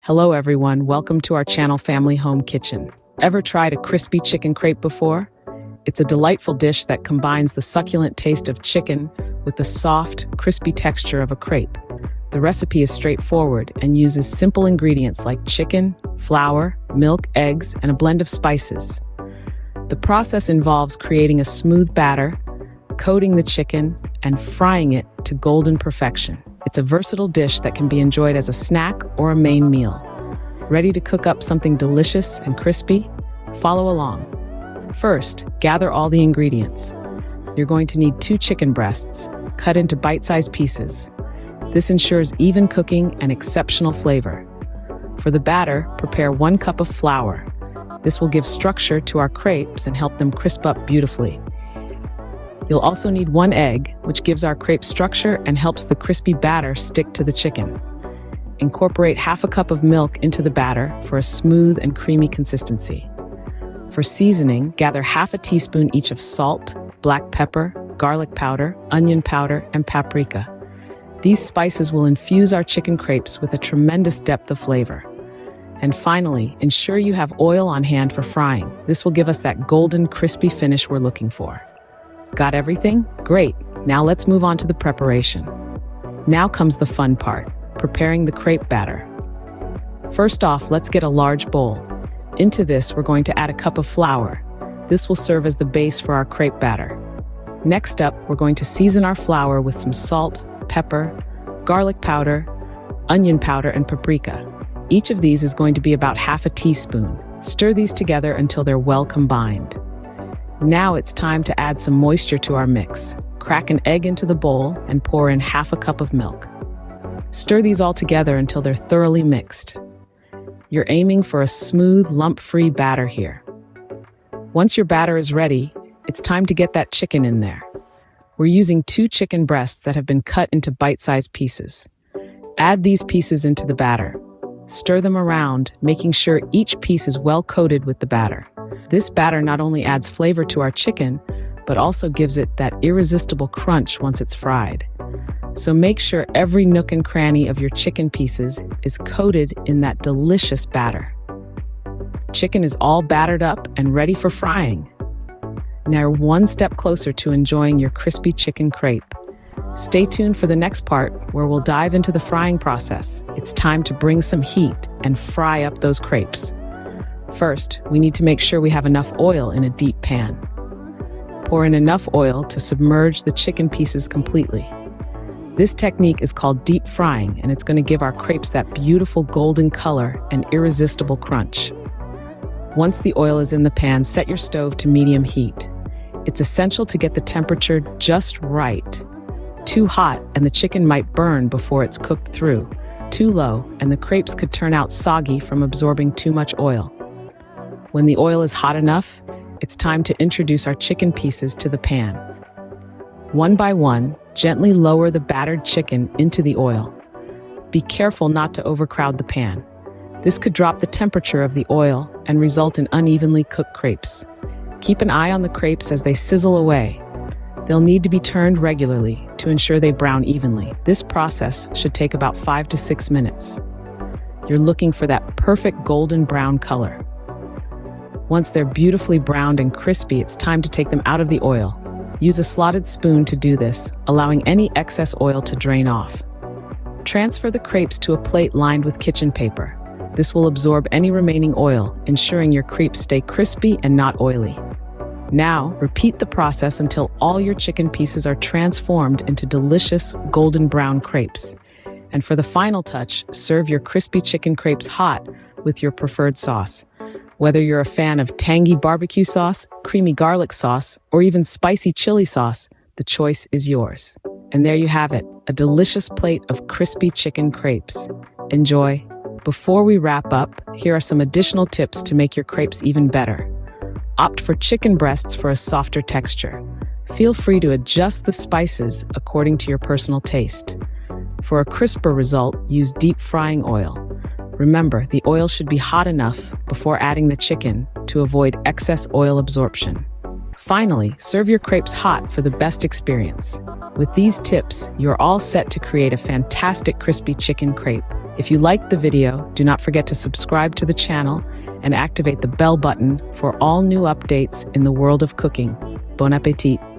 Hello everyone, welcome to our channel Family Home Kitchen. Ever tried a crispy chicken crepe before? It's a delightful dish that combines the succulent taste of chicken with the soft, crispy texture of a crepe. The recipe is straightforward and uses simple ingredients like chicken, flour, milk, eggs, and a blend of spices. The process involves creating a smooth batter, coating the chicken, and frying it to golden perfection. It's a versatile dish that can be enjoyed as a snack or a main meal. Ready to cook up something delicious and crispy? Follow along. First, gather all the ingredients. You're going to need 2 chicken breasts, cut into bite-sized pieces. This ensures even cooking and exceptional flavor. For the batter, prepare 1 cup of flour. This will give structure to our crepes and help them crisp up beautifully. You'll also need 1 egg, which gives our crepe structure and helps the crispy batter stick to the chicken. Incorporate half a cup of milk into the batter for a smooth and creamy consistency. For seasoning, gather half a teaspoon each of salt, black pepper, garlic powder, onion powder, and paprika. These spices will infuse our chicken crepes with a tremendous depth of flavor. And finally, ensure you have oil on hand for frying. This will give us that golden, crispy finish we're looking for. Got everything? Great. Now let's move on to the preparation. Now comes the fun part, preparing the crepe batter. First off, let's get a large bowl. Into this, we're going to add a cup of flour. This will serve as the base for our crepe batter. Next up, we're going to season our flour with some salt, pepper, garlic powder, onion powder, and paprika. Each of these is going to be about half a teaspoon. Stir these together until they're well combined. Now it's time to add some moisture to our mix. Crack an egg into the bowl and pour in half a cup of milk. Stir these all together until they're thoroughly mixed. You're aiming for a smooth, lump-free batter here. Once your batter is ready, it's time to get that chicken in there. We're using 2 chicken breasts that have been cut into bite-sized pieces. Add these pieces into the batter. Stir them around, making sure each piece is well coated with the batter. This batter not only adds flavor to our chicken, but also gives it that irresistible crunch once it's fried. So make sure every nook and cranny of your chicken pieces is coated in that delicious batter. Chicken is all battered up and ready for frying. Now you're one step closer to enjoying your crispy chicken crepe. Stay tuned for the next part where we'll dive into the frying process. It's time to bring some heat and fry up those crepes. First, we need to make sure we have enough oil in a deep pan. Pour in enough oil to submerge the chicken pieces completely. This technique is called deep frying, and it's going to give our crepes that beautiful golden color and irresistible crunch. Once the oil is in the pan, set your stove to medium heat. It's essential to get the temperature just right. Too hot, and the chicken might burn before it's cooked through. Too low, and the crepes could turn out soggy from absorbing too much oil. When the oil is hot enough, it's time to introduce our chicken pieces to the pan. One by one, gently lower the battered chicken into the oil. Be careful not to overcrowd the pan. This could drop the temperature of the oil and result in unevenly cooked crepes. Keep an eye on the crepes as they sizzle away. They'll need to be turned regularly to ensure they brown evenly. This process should take about 5 to 6 minutes. You're looking for that perfect golden brown color. Once they're beautifully browned and crispy, it's time to take them out of the oil. Use a slotted spoon to do this, allowing any excess oil to drain off. Transfer the crepes to a plate lined with kitchen paper. This will absorb any remaining oil, ensuring your crepes stay crispy and not oily. Now, repeat the process until all your chicken pieces are transformed into delicious golden brown crepes. And for the final touch, serve your crispy chicken crepes hot with your preferred sauce. Whether you're a fan of tangy barbecue sauce, creamy garlic sauce, or even spicy chili sauce, the choice is yours. And there you have it, a delicious plate of crispy chicken crepes. Enjoy. Before we wrap up, here are some additional tips to make your crepes even better. Opt for chicken breasts for a softer texture. Feel free to adjust the spices according to your personal taste. For a crisper result, use deep frying oil. Remember, the oil should be hot enough before adding the chicken to avoid excess oil absorption. Finally, serve your crepes hot for the best experience. With these tips, you're all set to create a fantastic crispy chicken crepe. If you liked the video, do not forget to subscribe to the channel and activate the bell button for all new updates in the world of cooking. Bon appétit!